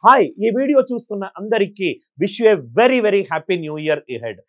Hi ఈ video చూస్తున్న అందరికీ wish you a very very happy new year ahead.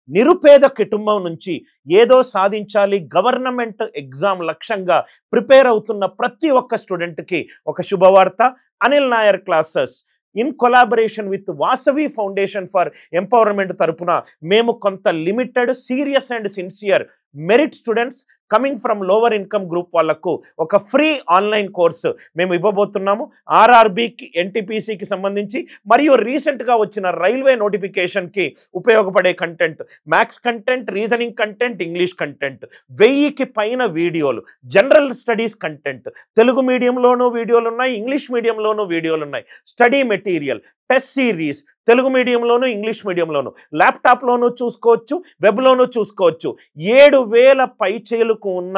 నిరుపేద కుటుంబం నుంచి ఏదో సాధించాలి గవర్నమెంట్ ఎగ్జామ్ లక్ష్యంగా ప్రిపేర్ అవుతున్న ప్రతి ఒక్క స్టూడెంట్కి ఒక శుభవార్త. Anil Nair classes in collaboration with Vasavi foundation for empowerment తరపున మేము కొంత limited serious and sincere merit students coming from lower income group వాళ్లకు ఒక ఫ్రీ ఆన్లైన్ కోర్సు మేము ఇవ్వబోతున్నాము. ఆర్ఆర్బికి ఎన్టీపీసీకి సంబంధించి మరియు రీసెంట్గా వచ్చిన రైల్వే నోటిఫికేషన్కి ఉపయోగపడే content, maths content, reasoning content, English content, 1000కి పైన వీడియోలు, జనరల్ స్టడీస్ కంటెంట్, తెలుగు మీడియంలోనూ వీడియోలు ఉన్నాయి, ఇంగ్లీష్ మీడియంలోనూ వీడియోలు ఉన్నాయి, study material, test series, Telugu మీడియంలోను ఇంగ్లీష్ మీడియంలోను, ల్యాప్టాప్లోనూ చూసుకోవచ్చు, వెబ్లోనూ చూసుకోవచ్చు. 7000 పైచేలకు ఉన్న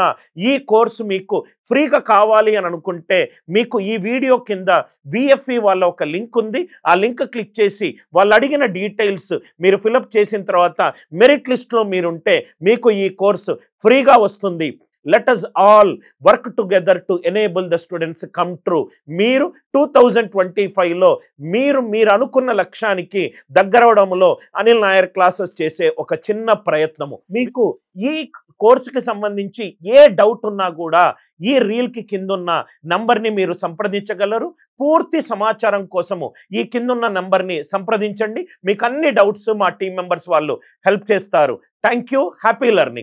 ఈ కోర్సు మీకు ఫ్రీగా కావాలి అని అనుకుంటే మీకు ఈ వీడియో కింద విఎఫ్ఈ వాళ్ళ ఒక లింక్ ఉంది. ఆ లింక్ క్లిక్ చేసి వాళ్ళు అడిగిన డీటెయిల్స్ మీరు ఫిలప్ చేసిన తర్వాత మెరిట్ లిస్ట్లో మీరుంటే మీకు ఈ కోర్సు ఫ్రీగా వస్తుంది. Let us all work together to enable the students come true. మీరు 2025లో మీరు అనుకున్న లక్ష్యానికి దగ్గరవడంలో అనిల్ నాయర్ క్లాసెస్ చేసే ఒక చిన్న ప్రయత్నము. మీకు ఈ కోర్సుకి సంబంధించి ఏ డౌట్ ఉన్నా కూడా ఈ రీల్కి కిందున్న నంబర్ని మీరు సంప్రదించగలరు. పూర్తి సమాచారం కోసము ఈ కిందున్న నంబర్ని సంప్రదించండి. మీకు అన్ని డౌట్స్ మా టీం మెంబర్స్ వాళ్ళు హెల్ప్ చేస్తారు. Thank you. Happy learning.